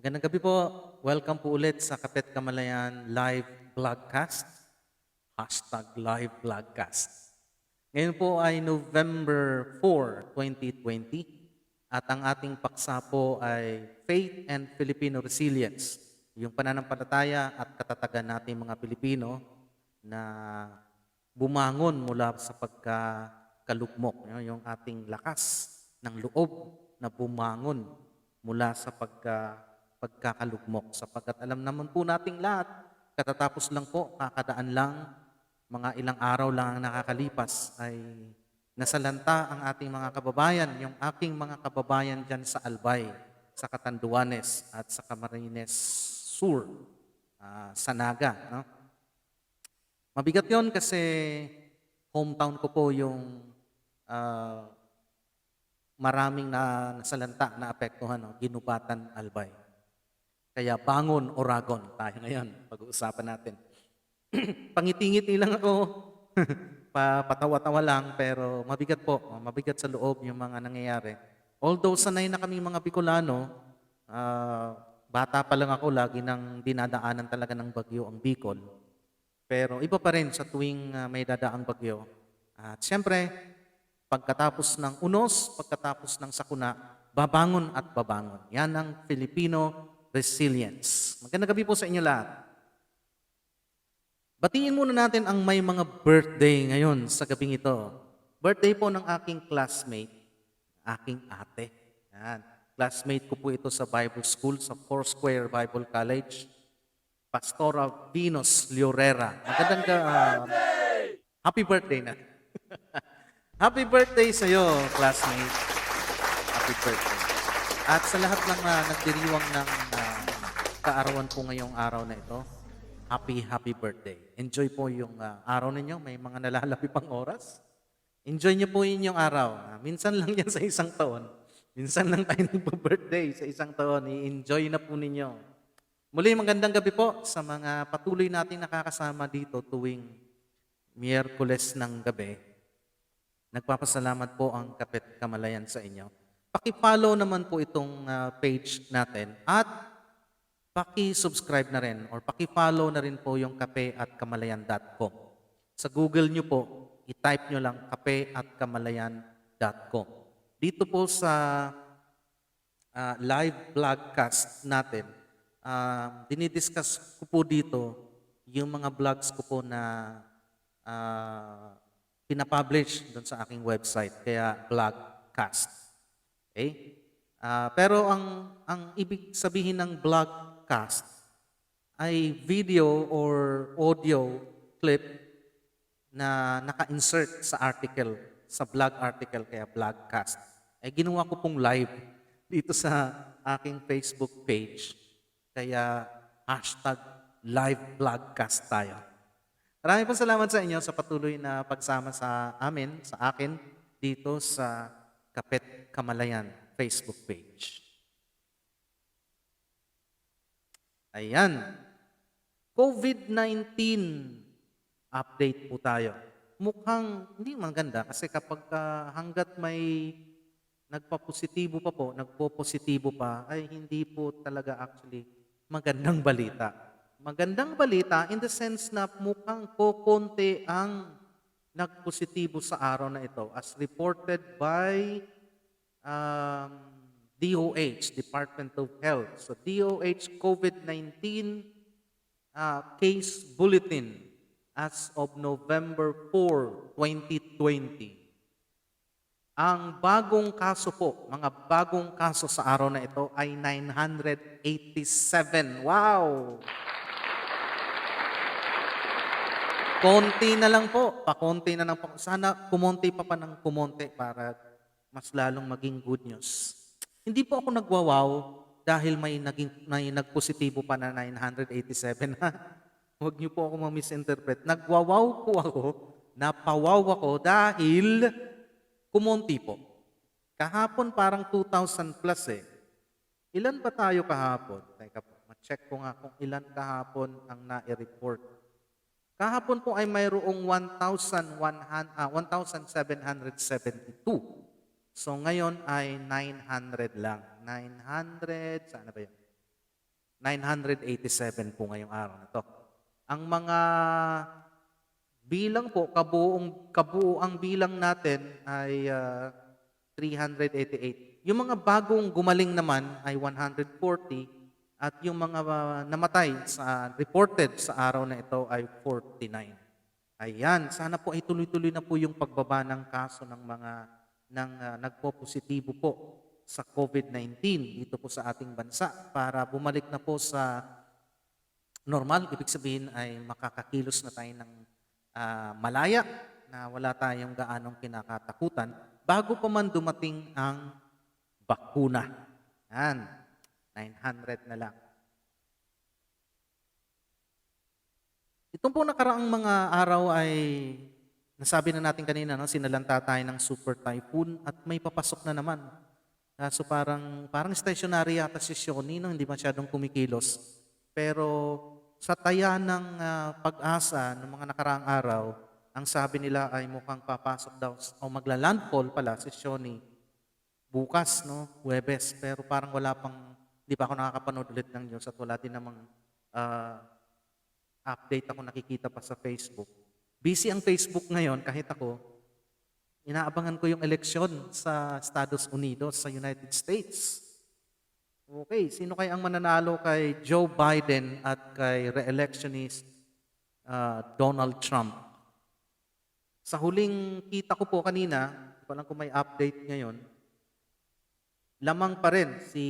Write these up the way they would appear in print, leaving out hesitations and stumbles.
Magandang gabi po. Welcome po ulit sa Kapit Kamalayan Live Vlogcast. Live Vlogcast. Ngayon po ay November 4, 2020 at ang ating paksa po ay Faith and Filipino Resilience. Yung pananampalataya at katatagan natin mga Pilipino na bumangon mula sa pagkakalugmok. Yung ating lakas ng loob na bumangon mula sa pagkakalugmok. Sapagkat alam naman po nating lahat, katatapos lang po, kakadaan lang, mga ilang araw lang ang nakakalipas ay nasalanta ang ating mga kababayan, yung aking mga kababayan dyan sa Albay, sa Catanduanes at sa Camarines Sur, sa Naga. No? Mabigat yon kasi hometown ko po yung maraming nasalanta na apektuhan, no? Ginubatan, Albay. Kaya Bangon, Oragon tayo ngayon, pag-uusapan natin. Pangiti-ngiti lang ako, patawa-tawa lang, pero mabigat po, mabigat sa loob yung mga nangyayari. Although sanay na kami mga Bicolano, bata pa lang ako, lagi nang dinadaanan talaga ng bagyo ang Bicol. Pero iba pa rin sa tuwing may dadaang bagyo. At siyempre, pagkatapos ng unos, pagkatapos ng sakuna, babangon at babangon. Yan ang Filipino resilience. Magandang gabi po sa inyo lahat. Batiin muna natin ang may mga birthday ngayon sa gabing ito. Birthday po ng aking classmate, aking ate. Yan. Classmate ko po ito sa Bible School, sa Foursquare Bible College. Pastora Venus Llorera. Magandang happy birthday na. Happy birthday sa iyo, classmate. Happy birthday. At sa lahat ng nagdiriwang ng kaarawan po ngayong araw na ito, happy birthday. Enjoy po yung araw ninyo. May mga nalalapit pang oras. Enjoy niyo po yun yung araw. Minsan lang yan sa isang taon. Minsan lang tayo nagpo-birthday sa isang taon. I-enjoy na po ninyo. Muli, magandang gabi po sa mga patuloy nating nakakasama dito tuwing Miyerkules ng gabi. Nagpapasalamat po ang Kapit Kamalayan sa inyo. Paki-follow naman po itong page natin at paki-subscribe na rin or paki-follow na rin po yung kapeatkamalayan.com. Sa Google nyo po, i-type nyo lang kapeatkamalayan.com. Dito po sa live vlogcast natin, dinidiscuss ko po dito yung mga vlogs ko po na pinapublish doon sa aking website, kaya vlogcast. Okay? Pero ang ibig sabihin ng vlogcast ay video or audio clip na naka-insert sa article, sa blog article, kaya vlogcast. Ginawa ko pong live dito sa aking Facebook page. Kaya #live vlogcast tayo. Maraming po salamat sa inyo sa patuloy na pagsama sa amin, sa akin, dito sa Kapit Kamalayan Facebook page. Ayan. COVID-19 update po tayo. Mukhang hindi maganda kasi kapag hanggat may nagpo-positibo pa, ay hindi po talaga actually magandang balita. Magandang balita in the sense na mukhang kokonti ang nagpositibo sa araw na ito as reported by DOH, Department of Health. So DOH COVID-19 case bulletin as of November 4, 2020. Ang bagong kaso po, mga bagong kaso sa araw na ito ay 987. Wow! Konti na lang po, pakonti na lang po. Sana kumonti pa ng kumonti para mas lalong maging good news. Hindi po ako nagwawaw dahil may nagpositibo pa na 987. Huwag niyo po ako ma-misinterpret. Nagwawaw po ako, napawaw ako dahil kumonti po. Kahapon parang 2,000 plus eh. Ilan ba tayo kahapon? Teka po, ma-check ko nga kung ilan kahapon ang na-report. Kahapon po ay mayroong 1,772. So ngayon ay 900 lang. 900, saan na ba yun? 987 po ngayong araw na to. Ang mga bilang po, kabuuang bilang natin ay 388. Yung mga bagong gumaling naman ay 140 at yung mga namatay reported sa araw na ito ay 49. Ayan, sana po ay tuloy-tuloy na po yung pagbaba ng kaso ng mga nagpo-positibo po sa COVID-19 dito po sa ating bansa para bumalik na po sa normal. Ibig sabihin ay makakakilos na tayo ng malaya na wala tayong gaanong kinakatakutan bago pa man dumating ang bakuna. Yan, 900 na lang. Itong po nakaraang mga araw ay nasabi na natin kanina, no, sinalanta tayo ng super typhoon at may papasok na naman. So parang stationary yata si Shoni, no, hindi masyadong kumikilos. Pero sa taya ng pag-asa ng mga nakaraang araw, ang sabi nila ay mukhang papasok daw o magla-landfall pala si Shoni bukas, no, Huwebes. Pero parang wala pang, hindi pa ako nakakapanood ulit ng news at wala din namang update ako nakikita pa sa Facebook. Busy ang Facebook ngayon kahit ako. Inaabangan ko yung eleksyon sa Estados Unidos, sa United States. Okay, sino kaya ang mananalo kay Joe Biden at kay re-electionist Donald Trump? Sa huling kita ko po kanina, hindi ko alam kung may update ngayon, lamang pa rin si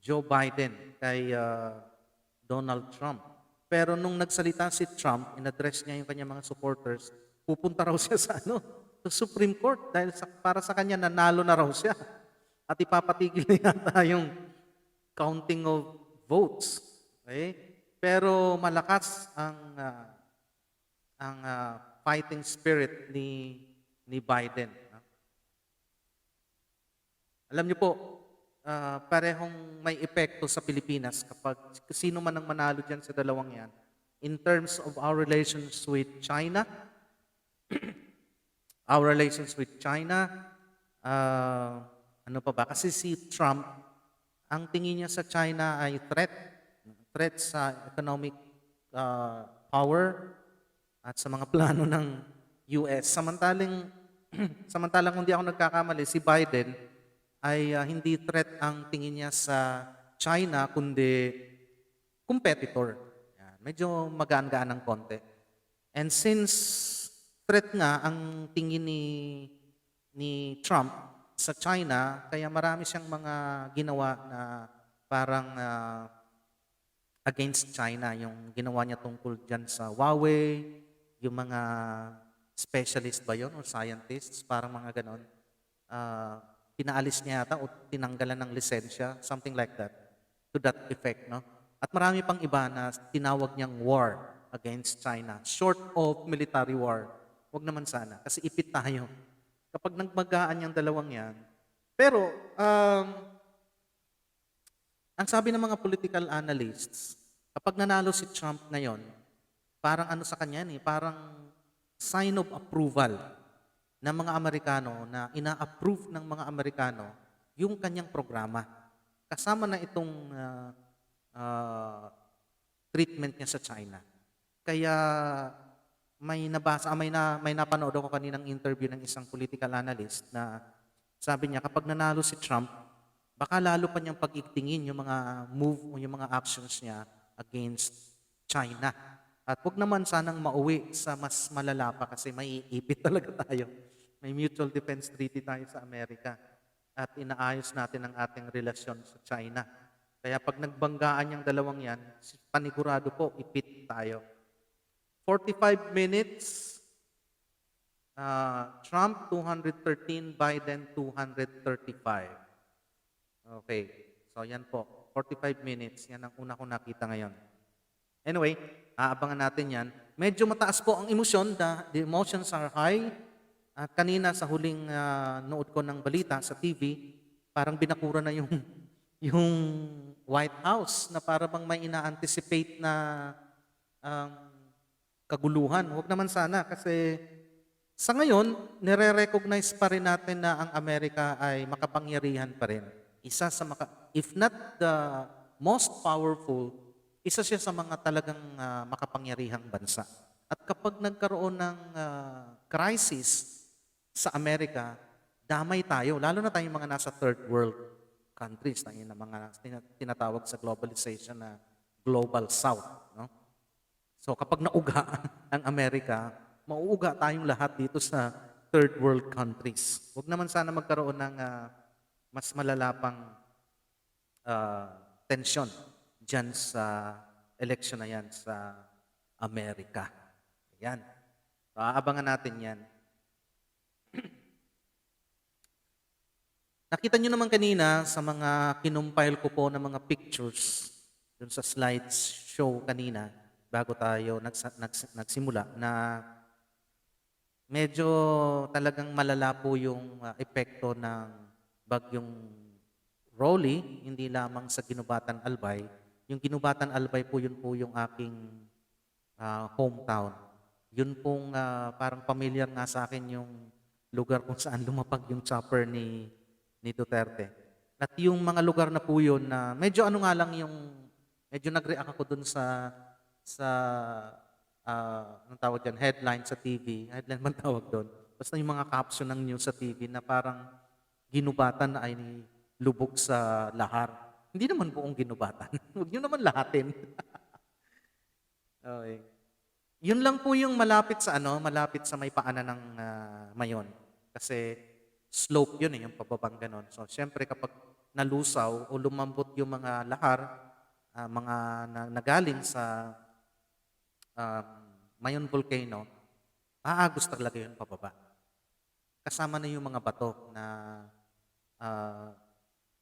Joe Biden kay Donald Trump. Pero nung nagsalita si Trump, in-address niya yung kanyang mga supporters, pupunta raw siya sa sa Supreme Court dahil para sa kanya nanalo na raw siya. At ipapatigil na yata yung counting of votes. Okay? Pero malakas ang fighting spirit ni Biden. Alam niyo po, parehong may epekto sa Pilipinas kapag sino man ang manalo dyan sa dalawang yan. In terms of our relations with China, ano pa ba? Kasi si Trump, ang tingin niya sa China ay threat sa economic power at sa mga plano ng US. Samantalang kung di ako nagkakamali, si Biden ay hindi threat ang tingin niya sa China, kundi competitor. Yan. Medyo magaan-gaan ng konti. And since threat nga ang tingin ni Trump sa China, kaya marami siyang mga ginawa na parang against China. Yung ginawa niya tungkol dyan sa Huawei, yung mga specialist ba yun or scientists, parang mga ganon. Pinaalis niya yata o tinanggalan ng lisensya, something like that, to that effect, no? At marami pang iba na tinawag niyang war against China, short of military war. Huwag naman sana, kasi ipit tayo. Kapag nagmagaan yung dalawang yan. Pero, ang sabi ng mga political analysts, kapag nanalo si Trump ngayon, parang ano sa kanya parang sign of approval ng mga Amerikano na ina-approve ng mga Amerikano yung kanyang programa. Kasama na itong treatment niya sa China. Kaya may napanood ako kaninang interview ng isang political analyst na sabi niya kapag nanalo si Trump, baka lalo pa niyang pag-igtingin yung mga move o yung mga actions niya against China. At huwag naman sanang mauwi sa mas malala pa kasi may iipit talaga tayo. May mutual defense treaty tayo sa Amerika at inaayos natin ang ating relasyon sa China. Kaya pag nagbanggaan yung dalawang yan, panigurado po, ipit tayo. 45 minutes, Trump 213, Biden 235. Okay, so yan po, 45 minutes, yan ang una ko nakita ngayon. Anyway, aabangan natin yan. Medyo mataas po ang emosyon, the emotions are high. At kanina sa huling nood ko ng balita sa TV, parang binakura na yung White House na para bang may ina-anticipate na kaguluhan. Huwag naman sana kasi sa ngayon, nire-recognize pa rin natin na ang Amerika ay makapangyarihan pa rin. Isa sa if not the most powerful, isa siya sa mga talagang makapangyarihang bansa. At kapag nagkaroon ng crisis sa Amerika, damay tayo, lalo na tayong mga nasa third world countries, tayo na mga tinatawag sa globalization na global south. No? So kapag nauga ang Amerika, mauuga tayong lahat dito sa third world countries. Huwag naman sana magkaroon ng mas malalapang tensyon dyan sa election na yan sa Amerika. Ayan. So, aabangan natin yan. Nakita nyo naman kanina sa mga kinumpile ko po ng mga pictures dun sa slides show kanina bago tayo nagsimula na medyo talagang malala po yung epekto ng bagyong Rolly, hindi lamang sa Ginubatan Albay. Yung Ginubatan Albay po, yun po yung aking hometown. Yun pong parang familiar nga sa akin yung lugar kung saan lumapag yung chopper ni Duterte. At yung mga lugar na po yun na medyo ano nga lang yung, medyo nag-react ako dun sa anong tawag dyan, headline sa TV. Headline man tawag doon. Basta yung mga caption ng news sa TV na parang ginubatan na ay lubog sa lahar. Hindi naman buong ginubatan. Huwag nyo naman lahatin. Okay. Yun lang po yung malapit sa malapit sa may paanan ng Mayon. Kasi slope yun yung pababang ganon. So, syempre kapag nalusaw o lumambot yung mga lahar, mga nagaling sa Mayon Volcano, aagos talaga yun pababa. Kasama na yung mga bato na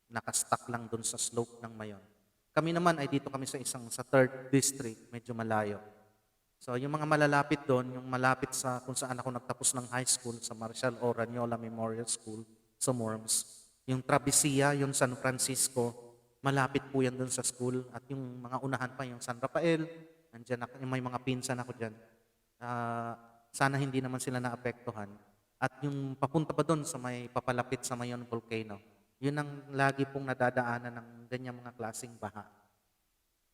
nakastack lang dun sa slope ng Mayon. Kami naman ay dito kami sa sa 3rd district, medyo malayo. So yung mga malalapit doon, yung malapit sa kung saan ako nagtapos ng high school sa Marcial O. Ranyola Memorial School sa Morms. Yung Travessia, yung San Francisco, malapit po yan doon sa school. At yung mga unahan pa, yung San Rafael, andyan ako, may mga pinsan ako dyan. Sana hindi naman sila naapektuhan. At yung papunta pa doon sa may papalapit sa Mayon Volcano, yun ang lagi pong nadadaanan ng ganyang mga klaseng baha.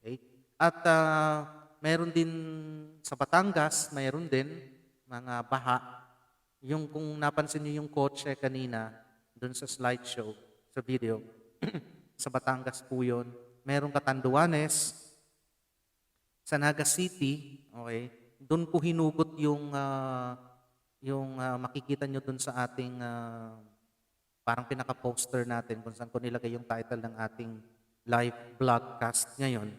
Okay? At meron din sa Batangas, meron din mga baha. Yung kung napansin niyo yung kotse kanina, doon sa slideshow, sa video, sa Batangas po yun. Merong Catanduanes, sa Naga City, okay, doon po hinugot yung makikita nyo doon sa ating parang pinaka-poster natin kung saan ko nilagay yung title ng ating live broadcast ngayon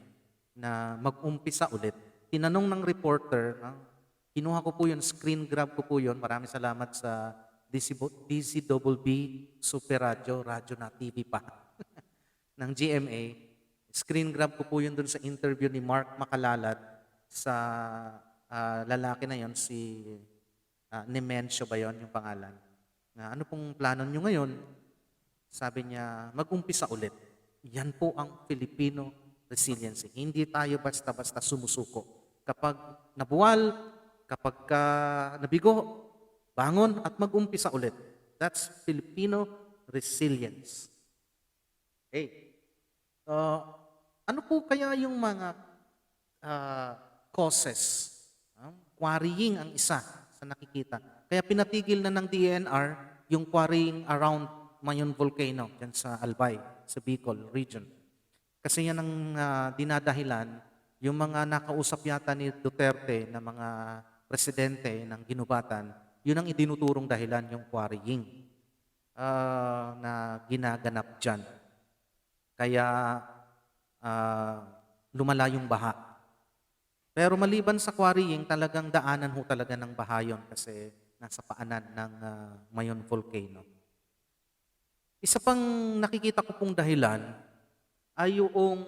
na mag-umpisa ulit. Tinanong ng reporter, kinuha ko po yun, screen grab ko po yun. Maraming salamat sa DCWB Super Radio, radyo na TV pa, ng GMA. Screen grab ko po yun dun sa interview ni Mark Makalalat sa lalaki na yon si Nemencio ba yon yung pangalan. Ano pong plano nyo ngayon? Sabi niya, mag-umpisa ulit. Yan po ang Filipino resiliency. Hindi tayo basta-basta sumusuko. Kapag nabuwal, kapag nabigo, bangon at mag-umpisa ulit. That's Filipino resilience. Okay. Ano po kaya yung mga causes? Quarrying ang isa sa nakikita. Kaya pinatigil na ng DNR yung quarrying around Mayon Volcano dyan sa Albay, sa Bicol region. Kasi yan ang dinadahilan, yung mga nakausap yata ni Duterte na mga presidente ng Ginubatan, yun ang idinuturong dahilan yung quarrying na ginaganap dyan. Kaya lumala yung baha. Pero maliban sa quarrying, talagang daanan ho talaga ng baha yun kasi nasa paanan ng Mayon Volcano. Isa pang nakikita ko pong dahilan ay yung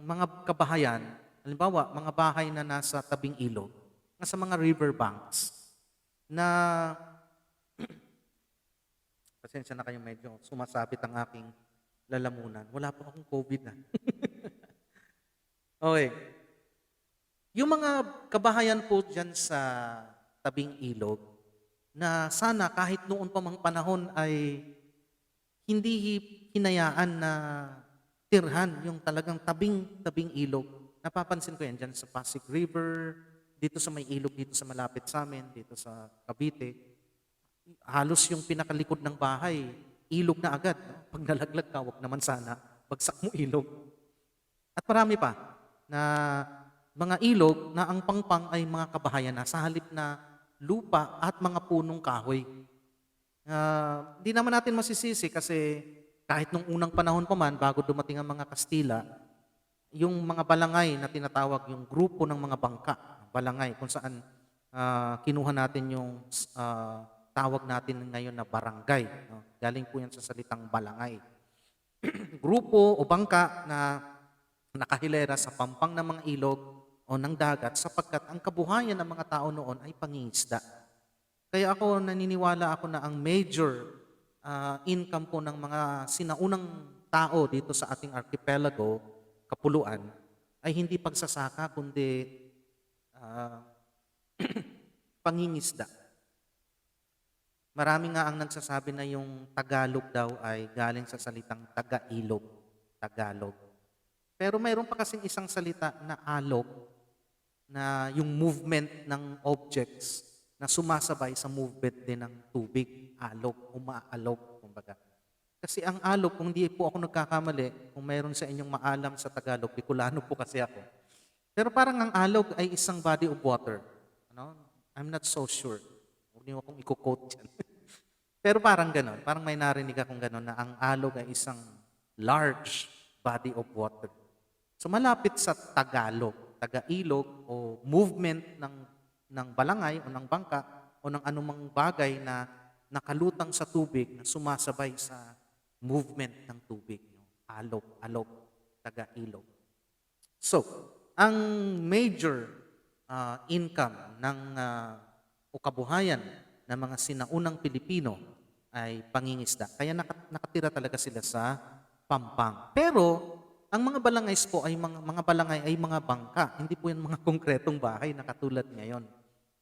mga kabahayan, halimbawa, mga bahay na nasa tabing ilog, nasa mga river banks, na, pasensya na kayo medyo sumasabit ang aking lalamunan. Wala pa akong COVID na. Okay. Yung mga kabahayan po dyan sa tabing ilog, na sana kahit noon pa mang panahon ay hindi hinayaan na tirhan, yung talagang tabing ilog. Napapansin ko yan dyan sa Pasig River, dito sa may ilog, dito sa malapit sa amin, dito sa Cavite. Halos yung pinakalikod ng bahay, ilog na agad. No? Pag nalaglag ka, wag naman sana, bagsak mo ilog. At marami pa na mga ilog na ang pangpang ay mga kabahayan na sa halip na lupa at mga punong kahoy. Di naman natin masisisi kasi kahit nung unang panahon pa man, bago dumating ang mga Kastila, yung mga balangay na tinatawag, yung grupo ng mga bangka, balangay, kung saan kinuha natin yung tawag natin ngayon na barangay. No? Galing po yan sa salitang balangay. Grupo o bangka na nakahilera sa pampang ng mga ilog o ng dagat sapagkat ang kabuhayan ng mga tao noon ay pangingisda. Kaya ako naniniwala ako na ang major income po ng mga sinaunang tao dito sa ating archipelago, kapuluan, ay hindi pagsasaka kundi ah, pangingisda. Marami nga ang nagsasabi na yung Tagalog daw ay galing sa salitang taga-ilog, Tagalog. Pero mayroon pa kasing isang salita na alog na yung movement ng objects na sumasabay sa movement din ng tubig, alog, umaalog, kumbaga. Kasi ang alog, kung di po ako nagkakamali, kung mayroon sa inyong maalam sa Tagalog, Bicolano po kasi ako. Pero parang ang alog ay isang body of water. Ano? I'm not so sure. Huwag niyo akong i-quote dyan. Pero parang ganon, parang may narinig akong ganon na ang alog ay isang large body of water. So malapit sa Tagalog, taga-ilog o movement ng balangay o ng bangka o ng anumang bagay na nakalutang sa tubig na sumasabay sa movement ng tubig. Alog, taga-ilog. So, ang major income ng o kabuhayan ng mga sinaunang Pilipino ay pangingisda. Kaya nakatira talaga sila sa pampang. Pero, ang mga balangay po ay mga balangay ay mga bangka. Hindi po yan mga konkretong bahay na katulad ngayon.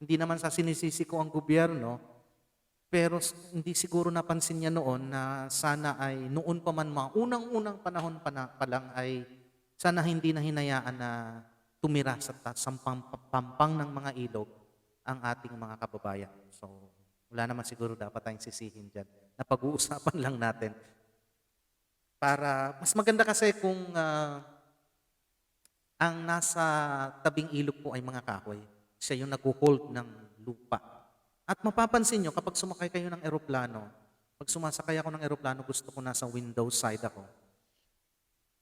Hindi naman sa sinisisi ko ang gobyerno, pero hindi siguro napansin niya noon na sana ay noon pa man mga unang-unang panahon pa lang ay sana hindi na hinayaan na tumira sa pampang ng mga ilog ang ating mga kababayan. So, wala naman siguro dapat tayong sisihin dyan. Napag-uusapan lang natin. Para mas maganda kasi kung ang nasa tabing ilog po ay mga kahoy. Siya yung nag-hold ng lupa. At mapapansin nyo, kapag sumakay kayo ng eroplano, pag sumasakay ako ng eroplano, gusto ko nasa window side ako.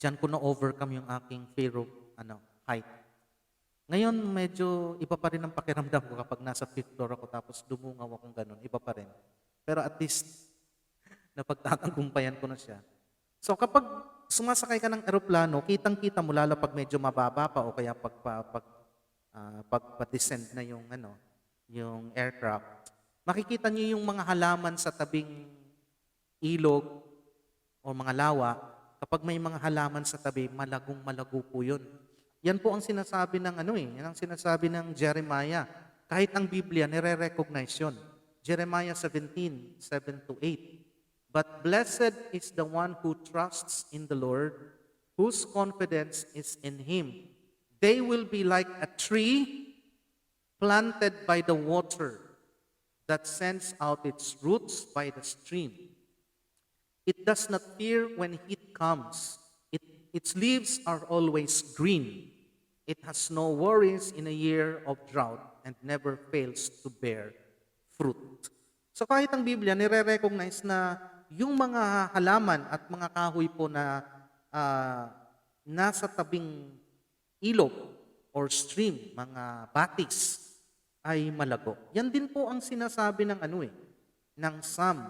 Diyan ko na-overcome yung aking fear of height. Ngayon, medyo iba pa rin ang pakiramdam ko kapag nasa 5th floor ako tapos dumungaw akong ganun. Iba pa rin. Pero at least, napagtatagumpayan ko na siya. So kapag sumasakay ka ng eroplano, kitang-kita mo lalo pag medyo mababa pa o kaya pagpa-descend na yung aircraft. Makikita niyo yung mga halaman sa tabing ilog o mga lawa. Kapag may mga halaman sa tabi, malagong-malago po yun. Yan po ang sinasabi ng yan ang sinasabi ng Jeremiah. Kahit ang Biblia, nire-recognize yun. Jeremiah 17, 7-8. But blessed is the one who trusts in the Lord, whose confidence is in Him. They will be like a tree planted by the water that sends out its roots by the stream. It does not fear when heat comes. Its leaves are always green. It has no worries in a year of drought and never fails to bear fruit. So kahit ang Biblia, nire-recognize na yung mga halaman at mga kahoy po na nasa tabing ilog or stream, mga batis, ay malago. Yan din po ang sinasabi ng ng Psalm,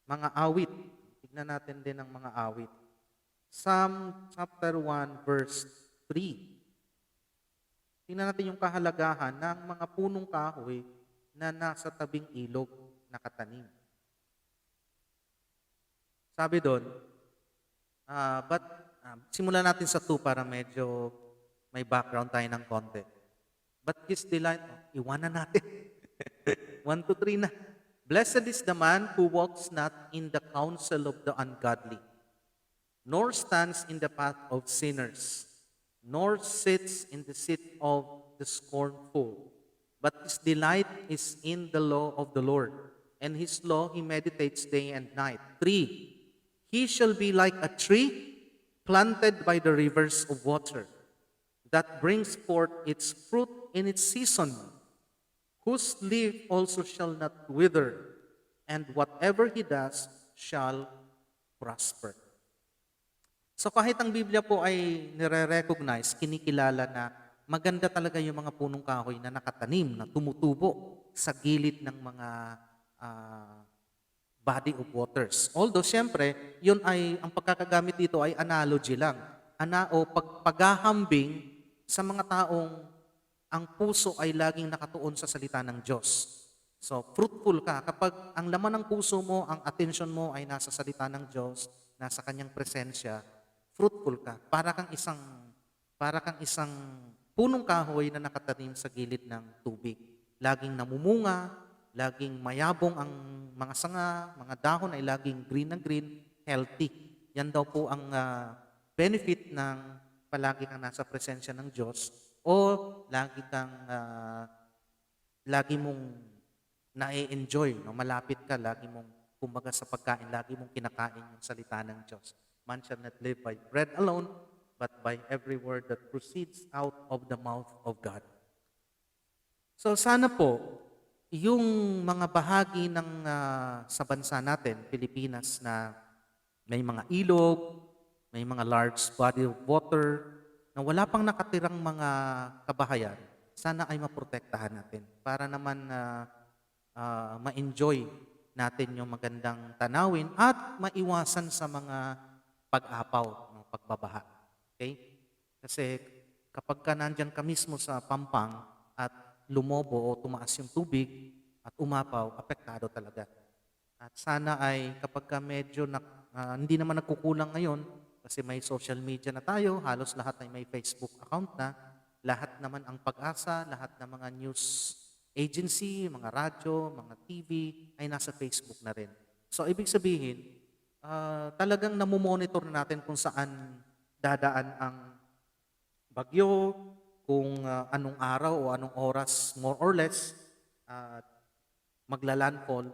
mga awit. Tignan natin din ang mga awit. Psalm chapter 1 verse 3. Tingnan natin yung kahalagahan ng mga punong kahoy na nasa tabing ilog nakatanim. Sabi doon, simulan natin sa 2 para medyo may background tayo ng konti. But his delight, iwanan natin. 1 to 3 na. Blessed is the man who walks not in the counsel of the ungodly, nor stands in the path of sinners, nor sits in the seat of the scornful. But his delight is in the law of the Lord, and his law he meditates day and night. 3. He shall be like a tree planted by the rivers of water, that brings forth its fruit in its season, whose leaf also shall not wither, and whatever he does shall prosper. So kahit ang Biblia po ay nire-recognize, kinikilala na maganda talaga yung mga punong kahoy na nakatanim, na tumutubo sa gilid ng mga ah, body of waters. Although, siyempre, yun ay, ang pagkakagamit dito ay analogy lang. O paghahambing sa mga taong ang puso ay laging nakatuon sa salita ng Diyos. So, fruitful ka. Kapag ang laman ng puso mo, ang attention mo ay nasa salita ng Diyos, nasa kanyang presensya, fruitful ka. Para kang isang punong kahoy na nakatanim sa gilid ng tubig. Laging namumunga, laging mayabong ang mga sanga, mga dahon ay laging green na green, healthy. Yan daw po ang benefit ng palagi kang nasa presensya ng Diyos o lagi mong na-enjoy, no? Malapit ka, lagi mong, kumbaga sa pagkain, lagi mong kinakain yung salita ng Diyos. Man shall not live by bread alone, but by every word that proceeds out of the mouth of God. So sana po, yung mga bahagi ng sa bansa natin, Pilipinas, na may mga ilog, may mga large body of water, na wala pang nakatirang mga kabahayan, sana ay maprotektahan natin para naman ma-enjoy natin yung magandang tanawin at maiwasan sa mga pag-apaw, no, pagbabaha. Okay? Kasi kapag ka nandyan ka mismo sa pampang at lumobo o tumaas yung tubig at umapaw, apektado talaga. At sana ay kapag ka medyo hindi naman nagkukulang ngayon kasi may social media na tayo, halos lahat ay may Facebook account na, lahat naman ang pag-asa, lahat ng mga news agency, mga radyo, mga TV ay nasa Facebook na rin. So ibig sabihin, talagang namomonitor na natin kung saan dadaan ang bagyo, kung anong araw o anong oras, more or less, maglalandfall.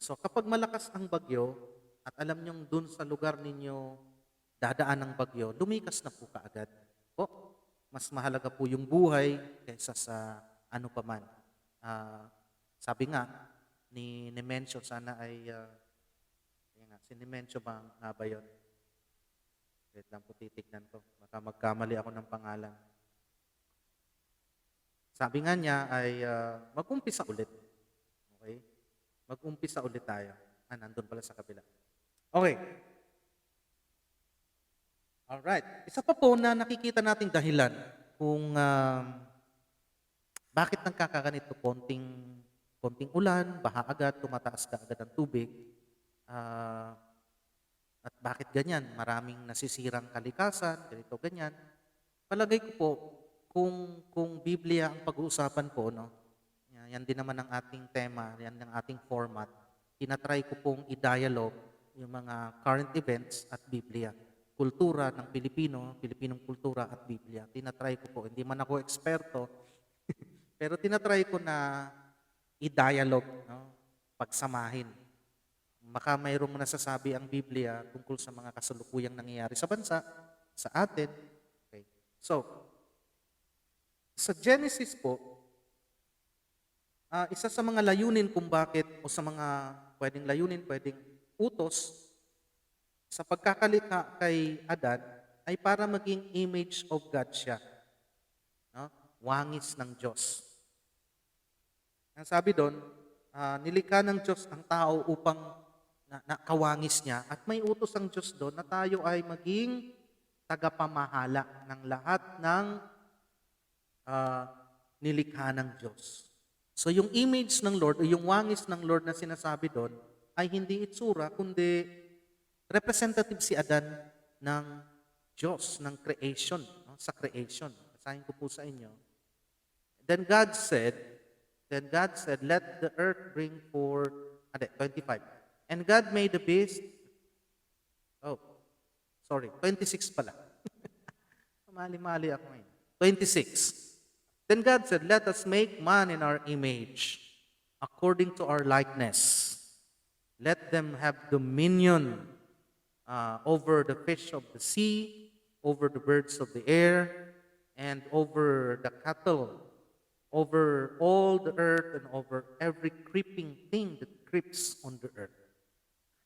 So kapag malakas ang bagyo at alam nyong dun sa lugar ninyo dadaan ng bagyo, lumikas na po kaagad. Po, mas mahalaga po yung buhay kaysa sa ano pa man. Sabi nga ni Nemencio, sana ay si Nemencio ba nga ba yun? Wait lang po, titignan ko. Baka magkamali ako ng pangalan. Sabi nga niya ay mag-umpisa ulit. Okay? Mag-umpisa ulit tayo. Nandun pala sa kabila. Okay. Alright. Isa pa po na nakikita nating dahilan kung bakit nagkakaganito, konting ulan, baha agad, tumataas ka agad ang tubig, at bakit ganyan? Maraming nasisirang kalikasan, ganito, ganyan. Palagay ko po, kung Biblia ang pag-uusapan po, no, yan din naman ang ating tema, yan ang ating format, tinatry ko pong i-dialogue yung mga current events at Biblia. Kultura ng Pilipinong kultura at Biblia. Tinatry ko po, hindi man ako eksperto, pero tinatry ko na i-dialogue, no? Pagsamahin. Baka mayroong nasasabi ang Biblia tungkol sa mga kasalukuyang nangyayari sa bansa, sa atin. Okay. So, sa Genesis po, isa sa mga layunin kung bakit, o sa mga pwedeng layunin, pwedeng utos, sa pagkakalika kay Adan, ay para maging image of God siya. No? Wangis ng Diyos. Ang sabi doon, nilikha ng Diyos ang tao upang nakawangis niya at may utos ang Diyos doon na tayo ay maging tagapamahala ng lahat ng nilikha ng Diyos. So yung image ng Lord o yung wangis ng Lord na sinasabi doon ay hindi itsura kundi representative si Adan ng Diyos, ng creation, no? Sa creation. Basahin ko po sa inyo. Then God said, let the earth bring forth, 25. And God made the beast. Sorry, 26 pala. Mali-mali ako ngayon. 26. Then God said, let us make man in our image, according to our likeness. Let them have dominion over the fish of the sea, over the birds of the air, and over the cattle, over all the earth, and over every creeping thing that creeps on the earth.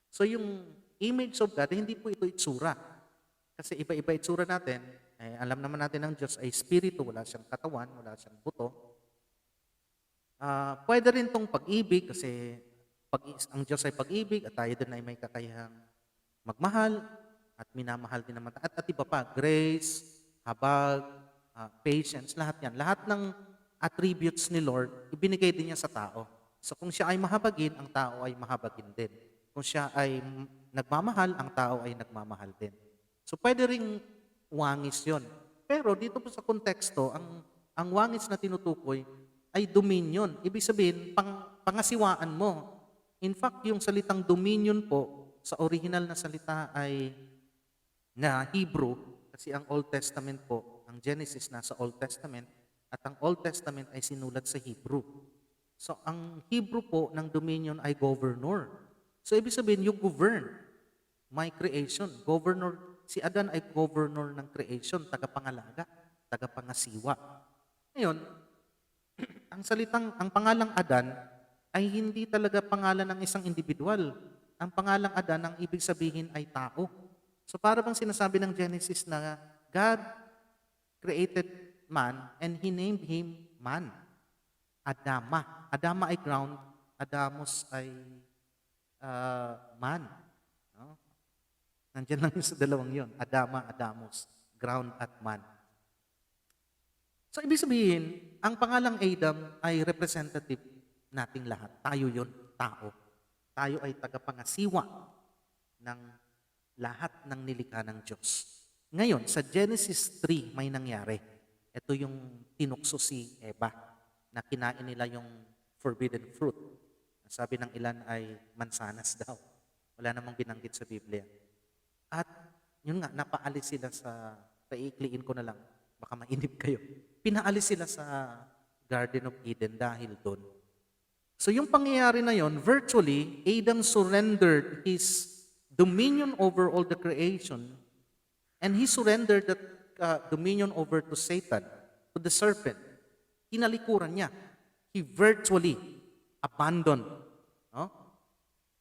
So yung image of God, hindi po ito itsura. Kasi iba-iba itsura natin. Alam naman natin ang Diyos ay spirito, wala siyang katawan, wala siyang buto. Pwede rin tong pag-ibig kasi ang Diyos ay pag-ibig at tayo din ay may kakayahang magmahal at minamahal din naman. At iba pa, grace, habag, patience, lahat yan. Lahat ng attributes ni Lord, ibinigay din niya sa tao. So kung siya ay mahabagin, ang tao ay mahabagin din. Kung siya ay nagmamahal, ang tao ay nagmamahal din. So pwede ring wangis yon. Pero dito po sa konteksto, ang wangis na tinutukoy ay dominion. Ibig sabihin, pangasiwaan mo. In fact, yung salitang dominion po, sa original na salita ay na Hebrew, kasi ang Old Testament po, ang Genesis nasa Old Testament, at ang Old Testament ay sinulat sa Hebrew. So ang Hebrew po ng dominion ay governor. So ibig sabihin, you govern my creation. Governor, si Adan ay governor ng creation, tagapangalaga, tagapangasiwa. Ngayon, ang pangalang Adan ay hindi talaga pangalan ng isang individual. Ang pangalang Adan, ang ibig sabihin ay tao. So para bang sinasabi ng Genesis na God created man and He named him man. Adama. Adama ay ground, Adamos ay man. No? Nandiyan lang yung sa dalawang yun. Adama, Adamos. Ground at man. So ibig sabihin, ang pangalang Adam ay representative nating lahat. Tayo yun, tao. Tayo ay tagapangasiwa ng lahat ng nilikha ng Diyos. Ngayon, sa Genesis 3 may nangyari. Ito yung tinukso si Eva na kinain nila yung forbidden fruit. Sabi ng ilan ay mansanas daw. Wala namang binanggit sa Biblia. At yun nga, napaalis sila sa, paikliin ko na lang, baka mainip kayo. Pinaalis sila sa Garden of Eden dahil doon. So yung pangyayari na yon, virtually, Adam surrendered his dominion over all the creation and he surrendered that dominion over to Satan, to the serpent. Kinalikuran niya. He virtually abandoned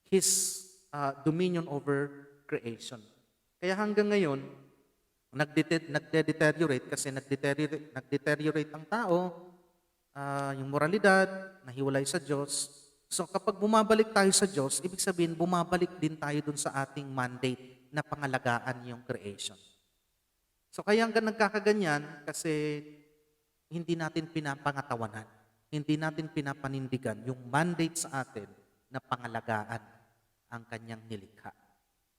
his dominion over creation. Kaya hanggang ngayon, nagde-deteriorate kasi nagdeteriorate ang tao, yung moralidad, nahiwalay sa Diyos. So kapag bumabalik tayo sa Diyos, ibig sabihin bumabalik din tayo dun sa ating mandate na pangalagaan yung creation. So kaya hanggang nagkakaganyan kasi hindi natin pinapangatawanan, hindi natin pinapanindigan yung mandate sa atin na pangalagaan ang kanyang nilikha.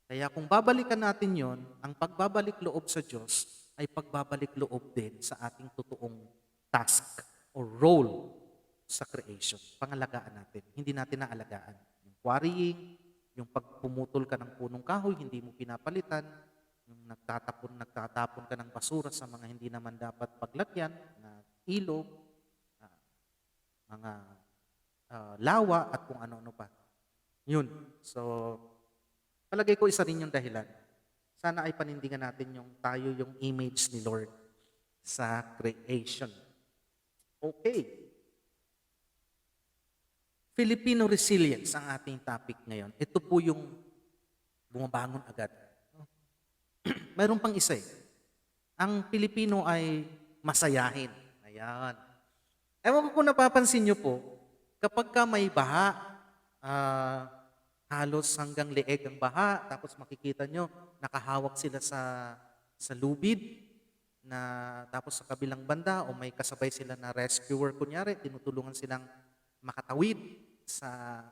Kaya kung babalikan natin yon, ang pagbabalik loob sa Diyos ay pagbabalik loob din sa ating totoong task or role sa creation. Pangalagaan natin. Hindi natin naalagaan. Yung quarrying, yung pagpumutol ka ng punong kahoy, hindi mo pinapalitan, yung nagtatapon ka ng basura sa mga hindi naman dapat paglagyan, na ilog, mga lawa at kung ano-ano pa. Yun. So, palagay ko isa rin yung dahilan. Sana ay panindigan natin yung tayo yung image ni Lord sa creation. Okay. Filipino resilience ang ating topic ngayon. Ito po yung bumabangon agad. Mayroon pang isa eh. Ang Pilipino ay masayahin. Ayan. Ewan ko kung napapansin nyo po, kapag ka may baha, halos hanggang leeg ang baha, tapos makikita nyo, nakahawak sila sa lubid, tapos sa kabilang banda, o may kasabay sila na rescuer, kunyari, tinutulungan silang makatawid sa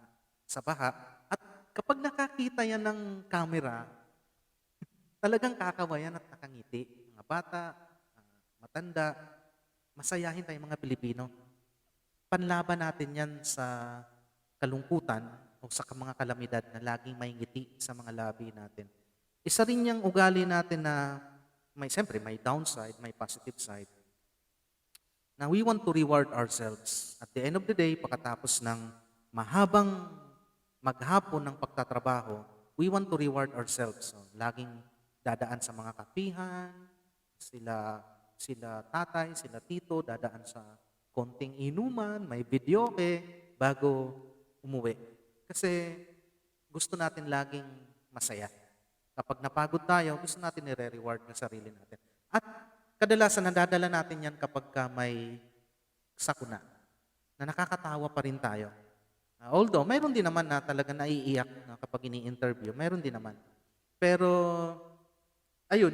baha. At kapag nakakita yan ng camera, talagang kakawayan at nakangiti. Mga bata, matanda, masayahin tayong mga Pilipino. Panlaban natin yan sa kalungkutan o sa mga kalamidad na laging may ngiti sa mga labi natin. Isa rin yung ugali natin na siyempre, may downside, may positive side. Na we want to reward ourselves. At the end of the day, pagkatapos ng mahabang maghapon ng pagtatrabaho, we want to reward ourselves. So, laging dadaan sa mga kapihan, sila tatay, sila tito, dadaan sa konting inuman, may videoke bago umuwi. Kasi gusto natin laging masaya. Kapag napagod tayo, gusto natin nire-reward ng sarili natin. At kadalasan nadadala natin yan kapag may sakuna na nakakatawa pa rin tayo. Although, mayroon din naman na talaga naiiyak na kapag ini-interview. Mayroon din naman. Pero, ayun,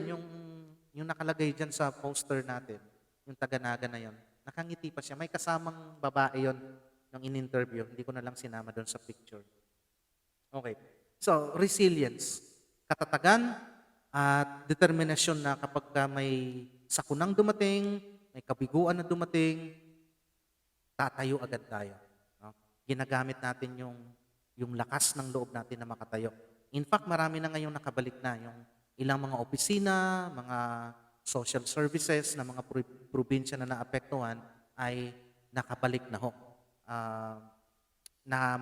yung nakalagay dyan sa poster natin, yung taga-naga na yon, nakangiti pa siya. May kasamang babae yon nung in-interview. Hindi ko na lang sinama doon sa picture. Okay. So, resilience. Katatagan at determinasyon na kapag may sakunang dumating, may kabiguan na dumating, tatayo agad tayo. No? Ginagamit natin yung lakas ng loob natin na makatayo. In fact, marami na ngayong nakabalik na yung ilang mga opisina, mga social services na mga probinsya na naapektuhan ay nakabalik na ho. Na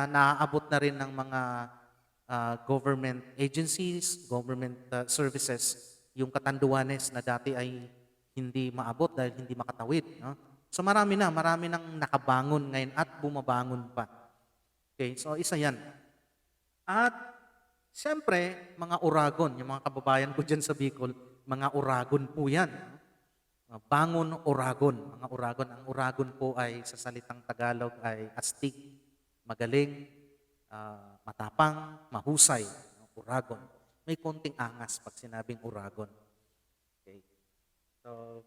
naaabot na rin ng mga government agencies, government services, yung katanduanes na dati ay hindi maabot dahil hindi makatawid. No? So marami nang nakabangon ngayon at bumabangon pa. Okay, so isa yan. At siyempre, mga uragon, yung mga kababayan ko dyan sa Bicol, mga uragon po yan. Bangon uragon, mga uragon. Ang uragon po ay sa salitang Tagalog ay astig, magaling, matapang, mahusay, uragon. May konting angas pag sinabing uragon. Okay. So,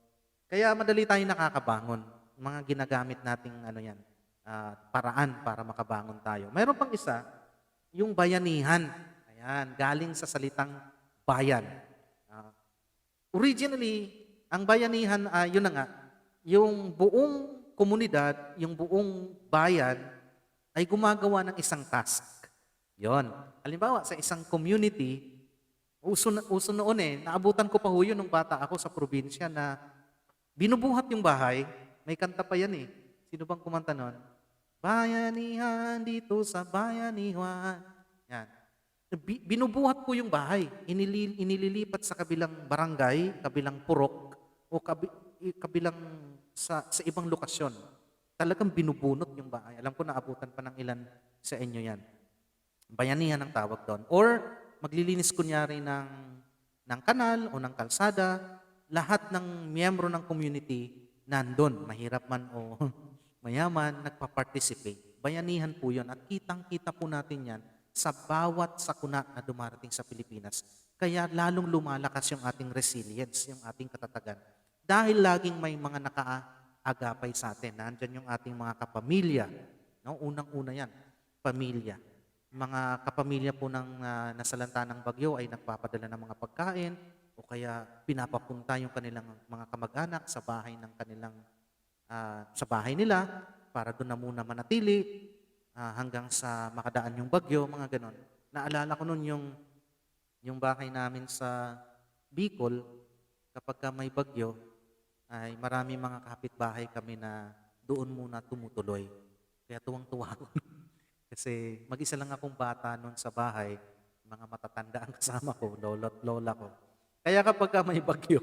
kaya madali tayong nakakabangon. Mga ginagamit nating paraan para makabangon tayo. Mayroon pang isa, yung bayanihan. Ayan, galing sa salitang bayan. Originally, ang bayanihan ay yun na nga, yung buong komunidad, yung buong bayan ay gumagawa ng isang task. Yon. Halimbawa, sa isang community, uso noon naabutan ko pa ho yun nung bata ako sa probinsya na binubuhat yung bahay. May kanta pa yan eh. Sino bang kumanta nun? Bayanihan dito sa bayanihan. Yan. Binubuhat po yung bahay. Inililipat sa kabilang barangay, kabilang purok, o kabilang sa ibang lokasyon. Talagang binubunot yung bahay. Alam ko naabutan pa ng ilan sa inyo yan. Bayanihan ang tawag doon. Or maglilinis kunyari ng kanal o ng kalsada, lahat ng miyembro ng community nandun, mahirap man o mayaman, nagpa-participate. Bayanihan po yun at kitang-kita po natin yan sa bawat sakuna na dumarating sa Pilipinas. Kaya lalong lumalakas yung ating resilience, yung ating katatagan. Dahil laging may mga nakaagapay sa atin. Nandyan yung ating mga kapamilya. No? Unang-una yan, pamilya. Mga kapamilya po ng nasalanta ng bagyo ay nagpapadala ng mga pagkain o kaya pinapapunta yung kanilang mga kamag-anak sa bahay ng kanilang sa bahay nila para doon na muna manatili hanggang sa makadaan yung bagyo, mga ganon. Naalala ko noon yung bahay namin sa Bicol, kapag may bagyo, ay marami mga kapitbahay kami na doon muna tumutuloy. Kaya tuwang-tuwa ako. Kasi mag-isa lang akong bata noon sa bahay, mga matatanda ang kasama ko, lolo't lola ko. Kaya kapag may bagyo,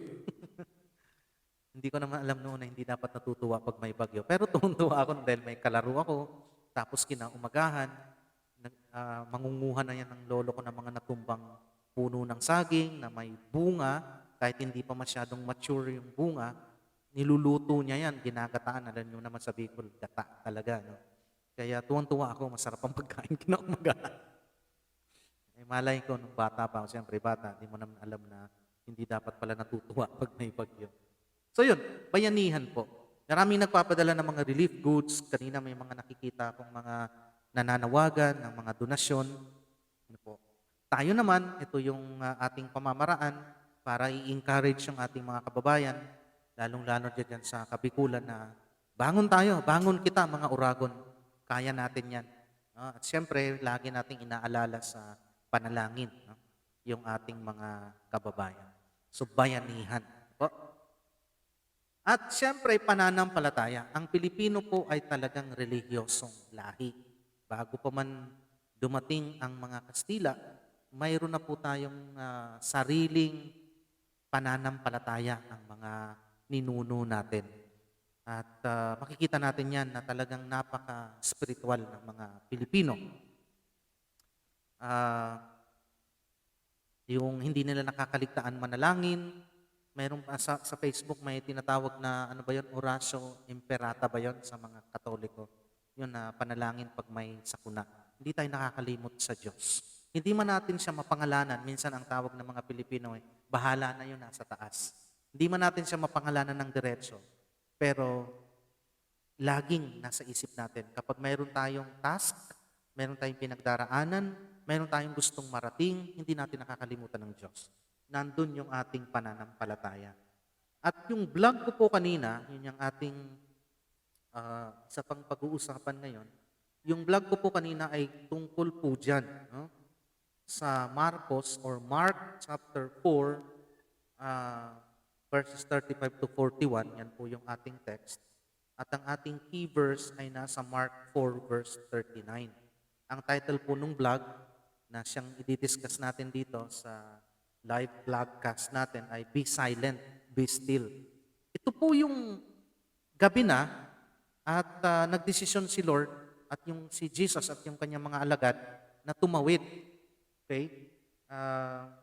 hindi ko naman alam noon na hindi dapat natutuwa pag may bagyo. Pero tuwang-tuwa ako dahil may kalaro ako. Tapos kinaumagahan, mangunguha na yan ng lolo ko ng mga natumbang puno ng saging na may bunga. Kahit hindi pa masyadong mature yung bunga, niluluto niya yan, ginagataan. Alam nyo naman sa Bicol, gata talaga. No? Kaya tuwang-tuwa ako, masarap ang pagkain kinaumagahan. Malay ko, nung bata pa ako, siyempre bata, hindi mo naman alam na hindi dapat pala natutuwa pag may bagyo. So yun, bayanihan po. Maraming nagpapadala ng mga relief goods. Kanina may mga nakikita akong mga nananawagan ng mga donasyon. Ano po. Tayo naman, ito yung ating pamamaraan para i-encourage yung ating mga kababayan, lalong-lalo dyan sa Kabikulan na bangon tayo, bangon kita mga uragon. Kaya natin yan. At siyempre, lagi nating inaalala sa panalangin. No? yung ating mga kababayan. So, bayanihan po. At siyempre, pananampalataya. Ang Pilipino po ay talagang relihiyosong lahi. Bago pa man dumating ang mga Kastila, mayroon na po tayong sariling pananampalataya ang mga ninuno natin. At makikita natin yan na talagang napaka-spiritual ng mga Pilipino. Yung hindi nila nakakaligtaan manalangin, mayroon pa sa Facebook may tinatawag na ano ba yun, Oratio Imperata ba yun sa mga Katoliko? Yun na panalangin pag may sakuna. Hindi tayo nakakalimot sa Diyos. Hindi man natin siya mapangalanan. Minsan ang tawag ng mga Pilipino bahala na yun nasa taas. Hindi man natin siya mapangalanan ng diretso. Pero laging nasa isip natin kapag mayroon tayong task, mayroon tayong pinagdaraanan, mayroon tayong gustong marating, hindi natin nakakalimutan ng Diyos. Nandun yung ating pananampalataya. At yung vlog ko po kanina, yun yung ating isa pang pag-uusapan ngayon, yung vlog ko po kanina ay tungkol po dyan, no? Sa Marcos or Mark chapter 4, verses 35 to 41, yan po yung ating text. At ang ating key verse ay nasa Mark 4 verse 39. Ang title po nung vlog na siyang i-discuss natin dito sa live vlogcast natin ay Be Silent, Be Still. Ito po yung gabi na at nagdesisyon si Lord at yung si Jesus at yung kanyang mga alagad na tumawid. Okay?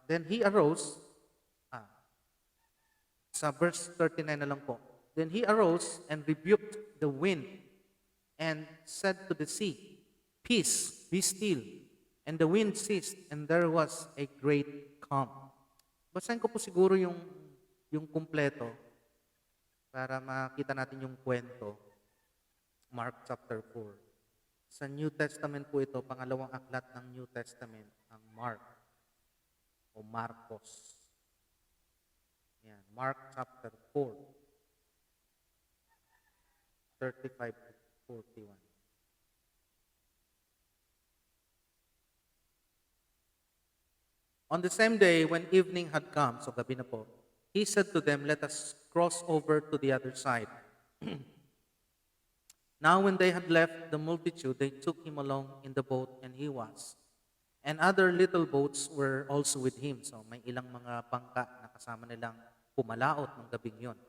Then he arose, sa verse 39 na lang po. Then he arose and rebuked the wind and said to the sea, Peace, be still. And the wind ceased and there was a great calm. Basahin ko po siguro yung kumpleto para makita natin yung kwento. Mark chapter 4. Sa New Testament po ito, pangalawang aklat ng New Testament, ang Mark o Marcos. Yan, Mark chapter 4, 35 to 41. On the same day, when evening had come, so gabi na po, he said to them, Let us cross over to the other side. Now when they had left the multitude, they took him along in the boat, and he was. And other little boats were also with him. So may ilang mga bangka na kasama nilang pumalaot ng gabing yun.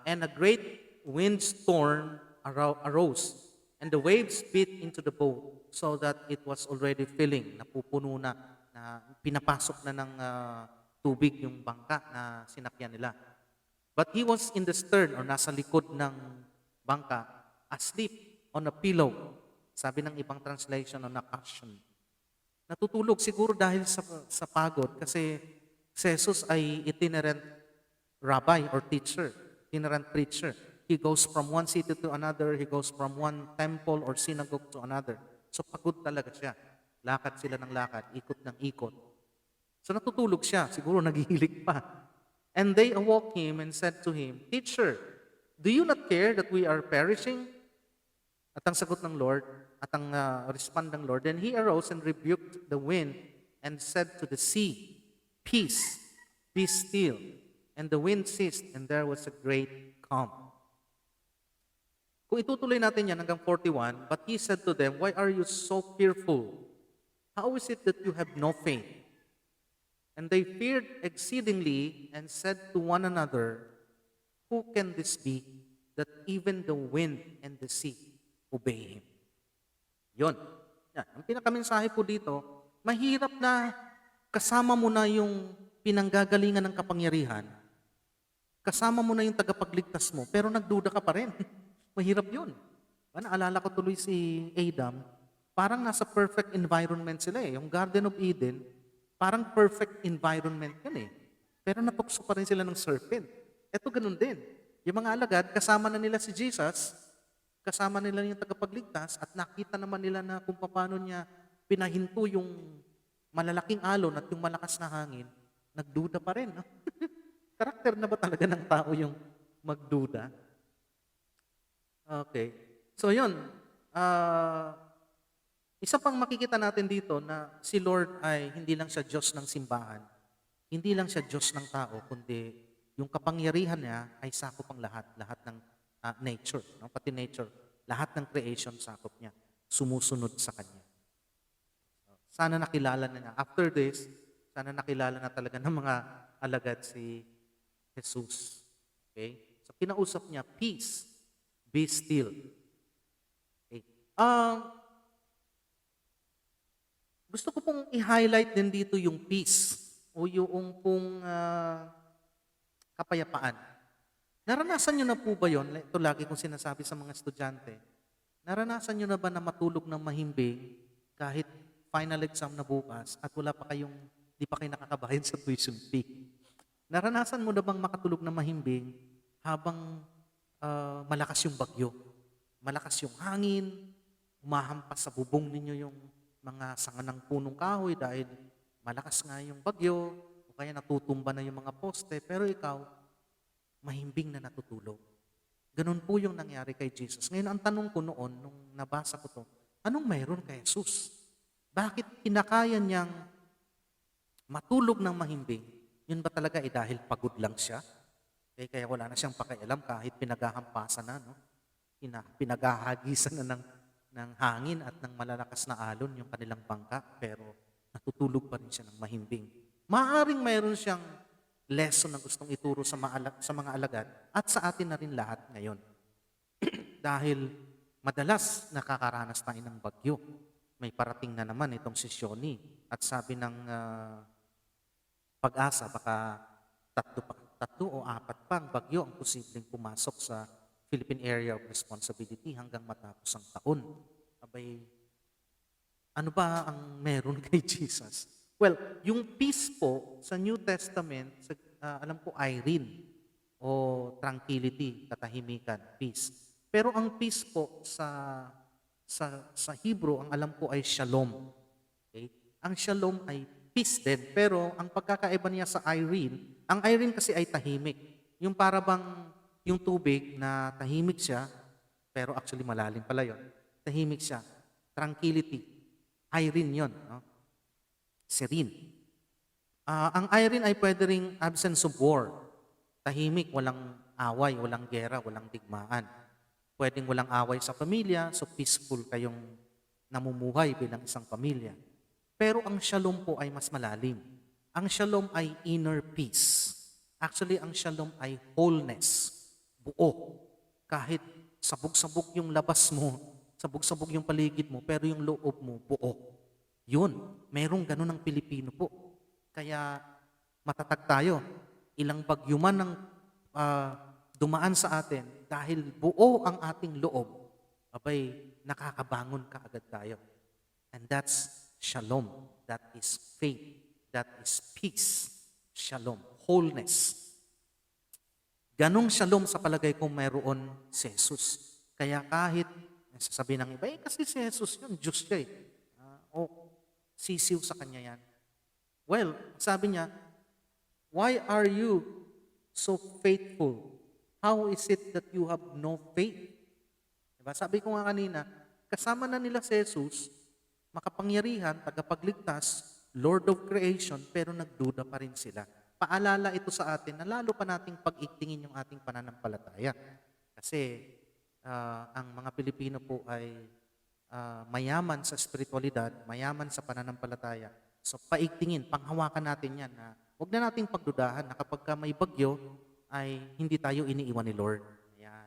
And a great windstorm arose, and the waves beat into the boat, so that it was already filling, napupuno na pinapasok na ng tubig yung bangka na sinakyan nila. But he was in the stern or nasa likod ng bangka, asleep on a pillow. Sabi ng ibang translation, on a cushion. Natutulog siguro dahil sa pagod kasi si Jesus ay itinerant rabbi or teacher, itinerant preacher. He goes from one city to another, he goes from one temple or synagogue to another. So pagod talaga siya. Lakad sila ng lakad, ikot ng ikot. So natutulog siya, siguro naghihilig pa. And they awoke him and said to him, Teacher, do you not care that we are perishing? At ang sagot ng Lord, at ang respond ng Lord, then he arose and rebuked the wind and said to the sea, Peace, be still. And the wind ceased and there was a great calm. Kung itutuloy natin yan hanggang 41, but he said to them, Why are you so fearful? How is it that you have no faith? And they feared exceedingly and said to one another, Who can this be that even the wind and the sea obey him? Yun. Yan. Ang pinakamensahe po dito, mahirap na kasama mo na yung pinanggagalingan ng kapangyarihan, kasama mo na yung tagapagligtas mo, pero nagduda ka pa rin. Mahirap yun. Naalala ko tuloy si Adam, parang nasa perfect environment sila eh. Yung Garden of Eden, parang perfect environment yun eh. Pero natukso pa rin sila ng serpent. Ito ganun din. Yung mga alagad, kasama na nila si Jesus, kasama nila yung tagapagligtas, at nakita naman nila na kung paano niya pinahinto yung malalaking alon at yung malakas na hangin, nagduda pa rin. No? Karakter na ba talaga ng tao yung magduda? Okay. So yun, Isa pang makikita natin dito na si Lord ay hindi lang siya Diyos ng simbahan, hindi lang siya Diyos ng tao, kundi yung kapangyarihan niya ay sakop ang lahat, lahat ng nature, no? Pati nature, lahat ng creation sakop niya, sumusunod sa Kanya. Sana nakilala na niya. After this, sana nakilala na talaga ng mga alagad si Jesus. Okay? So, kinausap niya, peace, be still. Okay? Gusto ko pong i-highlight din dito yung peace o yung pong kapayapaan. Naranasan nyo na po ba yun? Ito lagi kong sinasabi sa mga estudyante. Naranasan nyo na ba na matulog ng mahimbing kahit final exam na bukas at di pa kayo nakakabayad sa tuition fee? Naranasan mo na bang makatulog ng mahimbing habang malakas yung bagyo? Malakas yung hangin, umahampas sa bubong ninyo yung mga sanga ng punong kahoy dahil malakas nga yung bagyo o kaya natutumba na yung mga poste, pero ikaw, mahimbing na natutulog. Ganun po yung nangyari kay Jesus. Ngayon, ang tanong ko noon, nung nabasa ko to, anong mayroon kay Jesus? Bakit kinakaya niyang matulog ng mahimbing? Yun ba talaga dahil pagod lang siya? Kaya wala na siyang pakialam kahit pinaghahampasan na, no? Pinaghahagisan na ng hangin at ng malalakas na alon yung kanilang bangka, pero natutulog pa rin siya ng mahimbing. Maaring mayroon siyang lesson na gustong ituro sa mga alagad at sa atin na rin lahat ngayon. Dahil madalas nakakaranas tayo ng bagyo. May parating na naman itong si Shoni. At sabi ng Pag-asa, baka tatlo o apat pang bagyo ang posibleng pumasok sa Philippine Area of Responsibility hanggang matapos ang taon. Abay, ano ba ang meron kay Jesus? Well, yung peace po sa New Testament, alam ko Irene o tranquility, katahimikan, peace. Pero ang peace po sa Hebrew, ang alam ko ay shalom. Okay? Ang shalom ay peace din, pero ang pagkakaiba niya sa Irene, ang Irene kasi ay tahimik. Yung para bang yung tubig na tahimik siya, pero actually malalim pala yun. Tahimik siya. Tranquility. Irene yun. No? Serene. Ang Irene ay pwede ring absence of war. Tahimik, walang away, walang gera, walang digmaan. Pwedeng walang away sa pamilya, so peaceful kayong namumuhay bilang isang pamilya. Pero ang shalom po ay mas malalim. Ang shalom ay inner peace. Actually, ang shalom ay wholeness. Buo. Kahit sabog-sabog yung labas mo, sabog-sabog yung paligid mo, pero yung loob mo, buo. Yun, merong ganun ang Pilipino po. Kaya matatag tayo. Ilang bagyo man ang dumaan sa atin, dahil buo ang ating loob, abay, nakakabangon ka agad tayo. And that's shalom. That is faith. That is peace. Shalom. Wholeness. Ganong shalom sa palagay kong mayroon si Jesus. Kaya kahit, sasabihin ng iba, kasi si Jesus yun, Diyos siya sisiw sa kanya yan. Well, sabi niya, why are you so faithful? How is it that you have no faith? Diba? Sabi ko nga kanina, kasama na nila si Jesus, makapangyarihan, tagapagligtas, Lord of creation, pero nagduda pa rin sila. Paalala ito sa atin na lalo pa nating pag-igtingin yung ating pananampalataya. Kasi ang mga Pilipino po ay mayaman sa spiritualidad, mayaman sa pananampalataya. So paigtingin, panghawakan natin yan na huwag na nating pagdudahan na kapag may bagyo ay hindi tayo iniiwan ni Lord. Ayan.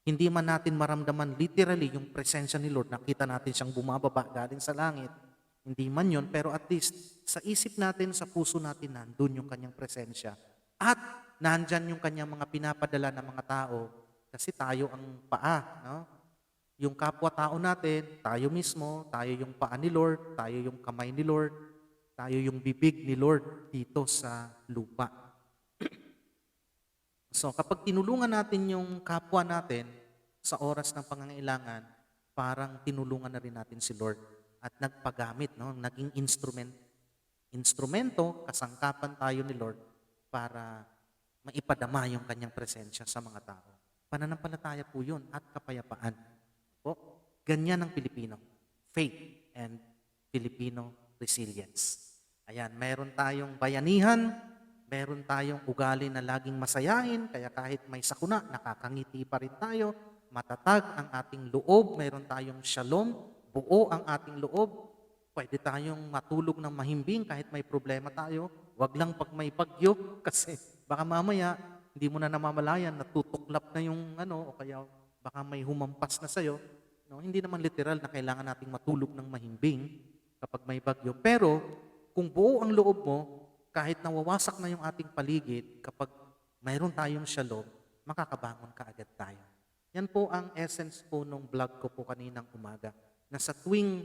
Hindi man natin maramdaman literally yung presensya ni Lord, nakita natin siyang bumababa galing sa langit. Hindi man yun, pero at least sa isip natin, sa puso natin, nandun yung kanyang presensya. At nandyan yung kanyang mga pinapadala ng mga tao kasi tayo ang paa, no? Yung kapwa-tao natin, tayo mismo, tayo yung paa ni Lord, tayo yung kamay ni Lord, tayo yung bibig ni Lord dito sa lupa. So kapag tinulungan natin yung kapwa natin sa oras ng pangangailangan, parang tinulungan na rin natin si Lord at nagpagamit, no? Naging instrumento, kasangkapan tayo ni Lord para maipadama yung kanyang presensya sa mga tao. Pananampalataya po yun at kapayapaan. Po, ganyan ang Pilipino. Faith and Filipino resilience. Ayan, meron tayong bayanihan, meron tayong ugali na laging masayahin, kaya kahit may sakuna, nakakangiti pa rin tayo, matatag ang ating loob, meron tayong shalom, buo ang ating loob, pwede tayong matulog ng mahimbing kahit may problema tayo, wag lang pag may bagyo, kasi baka mamaya, hindi mo na namamalayan, natutuklap na yung o kaya baka may humampas na sa'yo. No, hindi naman literal na kailangan nating matulog ng mahimbing kapag may bagyo. Pero kung buo ang loob mo, kahit nawawasak na yung ating paligid, kapag mayroon tayong shalom, makakabangon ka agad tayo. Yan po ang essence po nung vlog ko po kaninang umaga. Na sa tuwing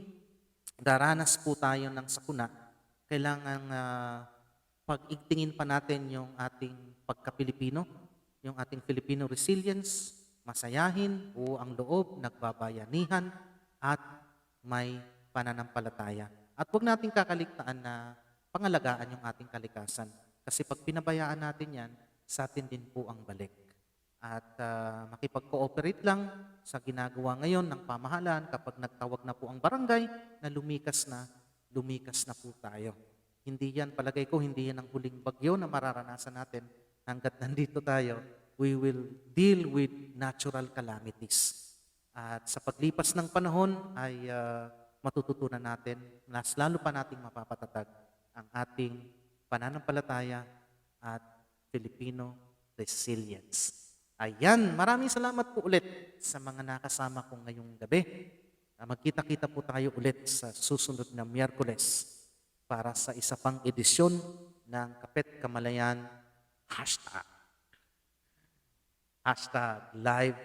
daranas po tayo ng sakuna, kailangan pag-igtingin pa natin yung ating pagka-Pilipino, yung ating Filipino resilience, masayahin, buo ang loob, nagbabayanihan, at may pananampalataya. At huwag nating kakaligtaan na pangalagaan yung ating kalikasan. Kasi pag pinabayaan natin yan, sa atin din po ang balik. At makipag-cooperate lang sa ginagawa ngayon ng pamahalaan kapag nagtawag na po ang barangay na lumikas na po tayo. Hindi yan, palagay ko, hindi yan ang huling bagyo na mararanasan natin hanggat nandito tayo. We will deal with natural calamities. At sa paglipas ng panahon ay matututunan natin, mas lalo pa nating mapapatatag ang ating pananampalataya at Filipino resilience. Ayan, maraming salamat po ulit sa mga nakasama ko ngayong gabi. Magkita-kita po tayo ulit sa susunod na Miyerkules para sa isa pang edisyon ng Kapit Kamalayan #live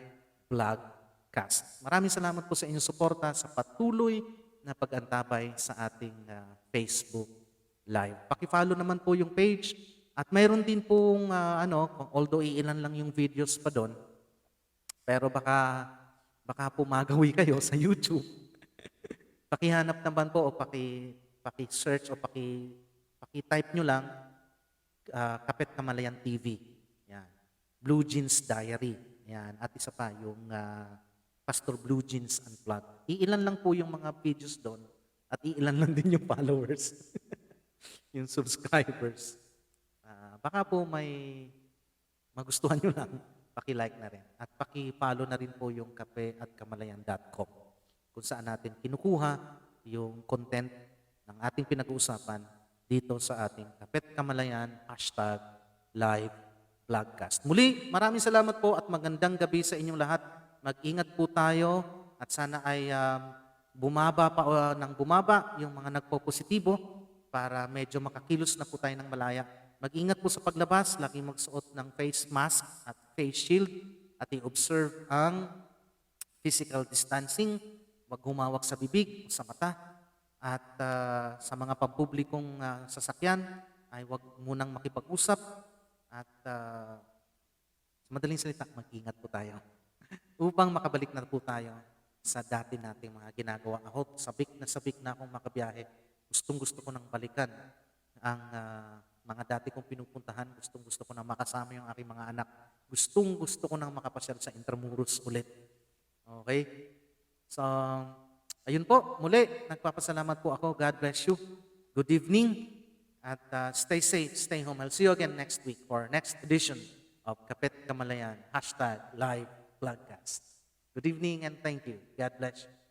vlogcast. Maraming salamat po sa inyong suporta sa patuloy na pag-antabay sa ating Facebook Live. Paki-follow naman po yung page at mayroon din pong although iilan lang yung videos pa doon, pero baka po magawi kayo sa YouTube. Pakihanap naman po o paki-search o paki-type nyo lang Kapit Kamalayan TV. Yan. Blue Jeans Diary. Yan. At isa pa, yung Pastor Blue Jeans Unplugged. Iilan lang po yung mga videos doon at iilan lang din yung followers. Yung subscribers. Baka po may magustuhan nyo lang, paki-like na rin. At paki-follow na rin po yung kapeatkamalayan.com kung saan natin kinukuha yung content ng ating pinag-uusapan dito sa ating Kapit Kamalayan #live vlogcast. Muli, maraming salamat po at magandang gabi sa inyong lahat. Mag-ingat po tayo at sana ay bumaba yung mga nagpo-positibo para medyo makakilos na po tayo ng malaya. Mag-ingat po sa paglabas, lagi magsuot ng face mask at face shield at i-observe ang physical distancing, wag humawak sa bibig o sa mata at sa mga pampublikong sasakyan ay wag munang makipag-usap at sa madaling salita, mag-ingat po tayo upang makabalik na po tayo sa dati nating mga ginagawa. Ako, sabik na akong makabiyahe. Gustong-gusto ko nang balikan ang mga dati kong pinupuntahan. Gustong-gusto ko nang makasama yung aking mga anak. Gustong-gusto ko nang makapasyal sa Intramuros ulit. Okay? So, ayun po, muli, nagpapasalamat po ako. God bless you. Good evening. At stay safe, stay home. I'll see you again next week for next edition of Kapit Kamalayan #live vlogcast. Good evening and thank you. God bless you.